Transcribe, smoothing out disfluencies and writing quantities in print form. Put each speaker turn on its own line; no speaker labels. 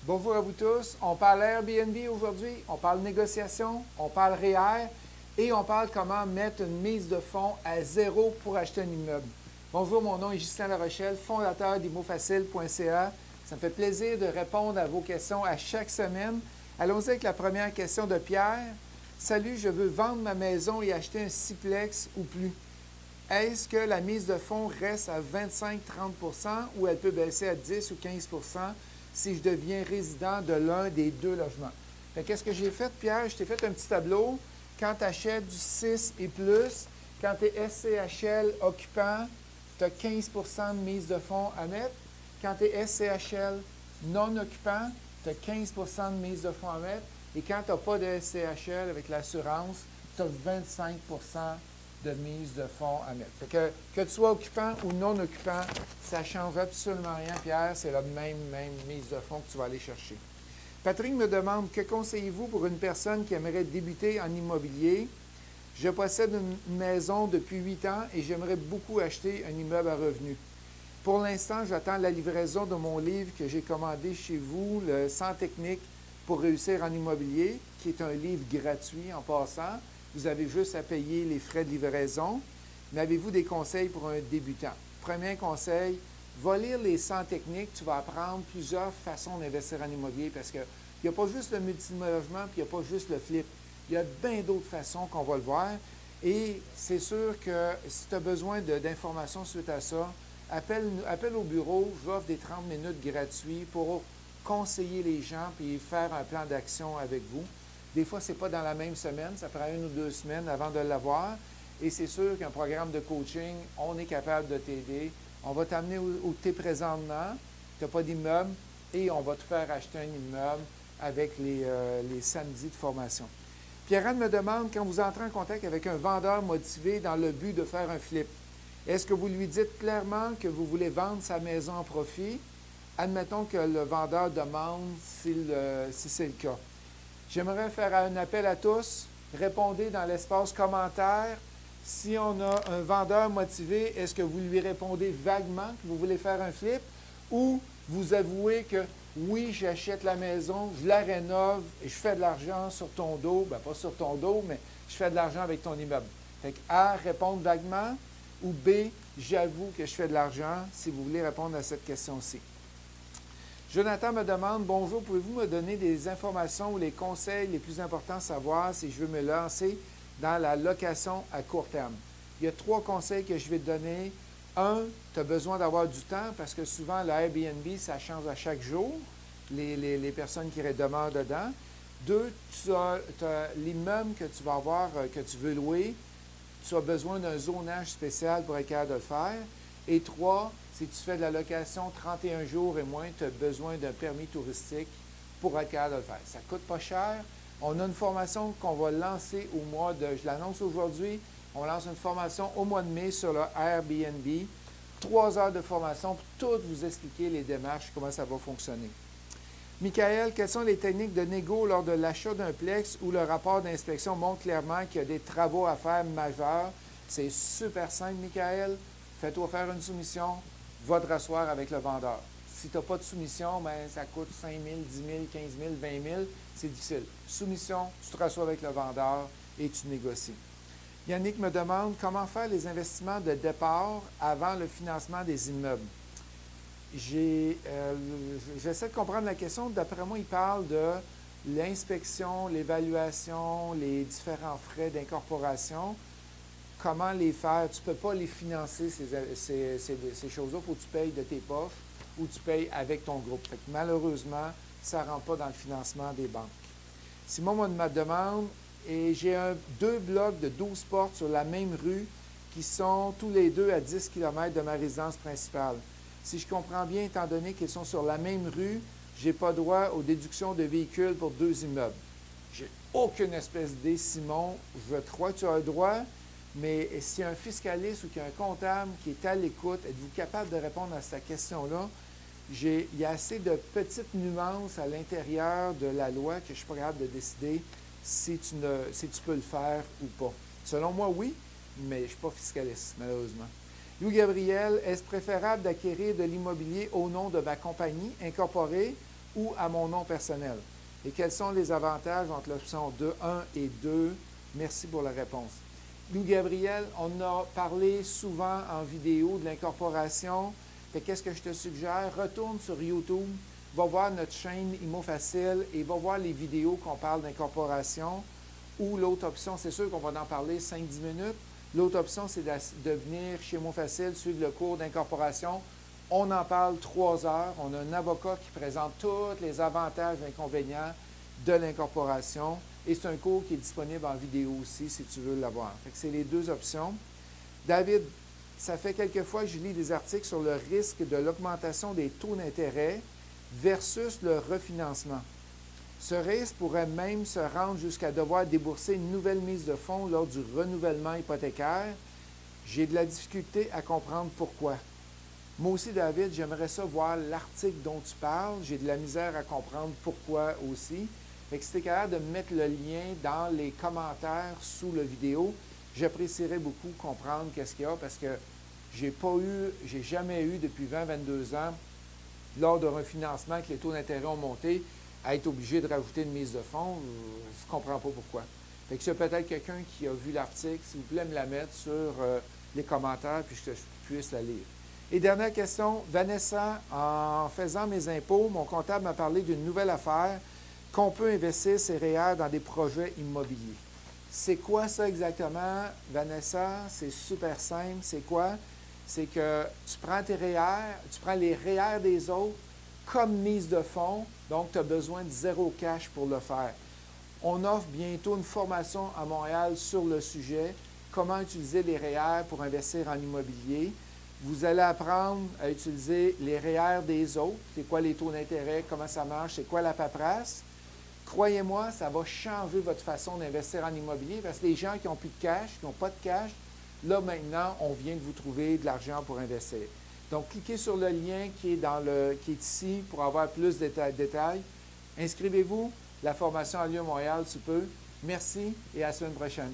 Bonjour à vous tous. On parle Airbnb aujourd'hui, on parle négociation, on parle REER et on parle comment mettre une mise de fonds à zéro pour acheter un immeuble. Bonjour, mon nom est Justin Larochelle, fondateur d'ImmoFacile.ca. Ça me fait plaisir de répondre à vos questions à chaque semaine. Allons-y avec la première question de Pierre. Salut, je veux vendre ma maison et acheter un sixplex ou plus. Est-ce que la mise de fonds reste à 25-30 ou elle peut baisser à 10 ou 15 si je deviens résident de l'un des deux logements? Qu'est-ce que j'ai fait, Pierre? Je t'ai fait un petit tableau. Quand tu achètes du 6 et plus, quand tu es SCHL occupant, tu as 15 de mise de fonds à mettre. Quand tu es SCHL non occupant, tu as 15 de mise de fonds à mettre. Et quand tu n'as pas de SCHL avec l'assurance, tu as 25 de mise de fonds à mettre. Que tu sois occupant ou non occupant, ça ne change absolument rien, Pierre. C'est la même mise de fonds que tu vas aller chercher. Patrick me demande, que conseillez-vous pour une personne qui aimerait débuter en immobilier? Je possède une maison depuis 8 ans et j'aimerais beaucoup acheter un immeuble à revenus. Pour l'instant, j'attends la livraison de mon livre que j'ai commandé chez vous, le 100 techniques pour réussir en immobilier, qui est un livre gratuit en passant. Vous avez juste à payer les frais de livraison. Mais avez-vous des conseils pour un débutant? Premier conseil, va lire les 100 techniques. Tu vas apprendre plusieurs façons d'investir en immobilier parce qu'il n'y a pas juste le multilogement puis il n'y a pas juste le flip. Il y a bien d'autres façons qu'on va le voir. Et c'est sûr que si tu as besoin d'informations suite à ça, appelle au bureau. J'offre des 30 minutes gratuits pour conseiller les gens puis faire un plan d'action avec vous. Des fois, ce n'est pas dans la même semaine, ça prend 1 ou 2 semaines avant de l'avoir. Et c'est sûr qu'un programme de coaching, on est capable de t'aider. On va t'amener où tu es présentement, tu n'as pas d'immeuble, et on va te faire acheter un immeuble avec les samedis de formation. Pierre-Anne me demande, quand vous entrez en contact avec un vendeur motivé dans le but de faire un flip, est-ce que vous lui dites clairement que vous voulez vendre sa maison en profit? Admettons que le vendeur demande si c'est le cas. J'aimerais faire un appel à tous. Répondez dans l'espace commentaire. Si on a un vendeur motivé, est-ce que vous lui répondez vaguement que vous voulez faire un flip ou vous avouez que oui, j'achète la maison, je la rénove et je fais de l'argent sur ton dos, bien pas sur ton dos, mais je fais de l'argent avec ton immeuble. Fait que A, répondre vaguement ou B, j'avoue que je fais de l'argent si vous voulez répondre à cette question-ci. Jonathan me demande, bonjour, pouvez-vous me donner des informations ou les conseils les plus importants à savoir si je veux me lancer dans la location à court terme? Il y a 3 conseils que je vais te donner. 1, tu as besoin d'avoir du temps parce que souvent, le Airbnb, ça change à chaque jour, les personnes qui demeurent dedans. 2, tu as l'immeuble que tu vas avoir, que tu veux louer. Tu as besoin d'un zonage spécial pour être capable de le faire. Et 3, si tu fais de la location 31 jours et moins, tu as besoin d'un permis touristique pour être capable de le faire. Ça ne coûte pas cher. On a une formation qu'on va lancer au mois de... Je l'annonce aujourd'hui. On lance une formation au mois de mai sur le Airbnb. 3 heures de formation pour tout vous expliquer les démarches, comment ça va fonctionner. Michael, quelles sont les techniques de négo lors de l'achat d'un plex où le rapport d'inspection montre clairement qu'il y a des travaux à faire majeurs? C'est super simple, Michael. Fais-toi faire une soumission, va te rasseoir avec le vendeur. Si tu n'as pas de soumission, bien, ça coûte 5 000, 10 000, 15 000, 20 000, c'est difficile. Soumission, tu te rassois avec le vendeur et tu négocies. Yannick me demande comment faire les investissements de départ avant le financement des immeubles. J'essaie de comprendre la question. D'après moi, il parle de l'inspection, l'évaluation, les différents frais d'incorporation. Comment les faire? Tu ne peux pas les financer, ces choses-là. Il faut que tu payes de tes poches ou tu payes avec ton groupe. Fait que malheureusement, ça ne rentre pas dans le financement des banques. Simon me demande, et j'ai 2 blocs de 12 portes sur la même rue qui sont tous les deux à 10 km de ma résidence principale. Si je comprends bien, étant donné qu'ils sont sur la même rue, je n'ai pas droit aux déductions de véhicules pour 2 immeubles. J'ai aucune espèce d'idée, Simon. Je crois que tu as le droit. Mais s'il y a un fiscaliste ou qu'il y a un comptable qui est à l'écoute, êtes-vous capable de répondre à cette question-là? Il y a assez de petites nuances à l'intérieur de la loi que je ne suis pas capable de décider si tu peux le faire ou pas. Selon moi, oui, mais je ne suis pas fiscaliste, malheureusement. Louis-Gabriel, est-ce préférable d'acquérir de l'immobilier au nom de ma compagnie incorporée ou à mon nom personnel? Et quels sont les avantages entre l'option 1 et 2? Merci pour la réponse. Louis-Gabriel, on a parlé souvent en vidéo de l'incorporation. Qu'est-ce que je te suggère? Retourne sur YouTube, va voir notre chaîne ImoFacile et va voir les vidéos qu'on parle d'incorporation. Ou l'autre option, c'est sûr qu'on va en parler 5-10 minutes. L'autre option, c'est de venir chez ImoFacile, suivre le cours d'incorporation. On en parle 3 heures. On a un avocat qui présente tous les avantages et inconvénients de l'incorporation. Et c'est un cours qui est disponible en vidéo aussi, si tu veux l'avoir. C'est les 2 options. David, ça fait quelques fois que je lis des articles sur le risque de l'augmentation des taux d'intérêt versus le refinancement. Ce risque pourrait même se rendre jusqu'à devoir débourser une nouvelle mise de fonds lors du renouvellement hypothécaire. J'ai de la difficulté à comprendre pourquoi. Moi aussi, David, j'aimerais ça voir l'article dont tu parles. J'ai de la misère à comprendre pourquoi aussi. Fait que si tu es capable de mettre le lien dans les commentaires sous la vidéo, j'apprécierais beaucoup comprendre qu'est-ce qu'il y a parce que j'ai jamais eu depuis 20-22 ans, lors d'un refinancement que les taux d'intérêt ont monté, à être obligé de rajouter une mise de fonds. Je ne comprends pas pourquoi. Fait que s'il y a peut-être quelqu'un qui a vu l'article, s'il vous plaît, me la mettre sur les commentaires puis que je puisse la lire. Et dernière question, Vanessa, en faisant mes impôts, mon comptable m'a parlé d'une nouvelle affaire qu'on peut investir ses REER dans des projets immobiliers. C'est quoi ça exactement, Vanessa? C'est super simple. C'est quoi? C'est que tu prends tes REER, tu prends les REER des autres comme mise de fonds, donc tu as besoin de 0 cash pour le faire. On offre bientôt une formation à Montréal sur le sujet, comment utiliser les REER pour investir en immobilier. Vous allez apprendre à utiliser les REER des autres, c'est quoi les taux d'intérêt, comment ça marche, c'est quoi la paperasse. Croyez-moi, ça va changer votre façon d'investir en immobilier parce que les gens qui n'ont plus de cash, qui n'ont pas de cash, là maintenant, on vient de vous trouver de l'argent pour investir. Donc, cliquez sur le lien qui est ici pour avoir plus de détails. Inscrivez-vous. La formation a lieu à Montréal, tu peux. Merci et à la semaine prochaine.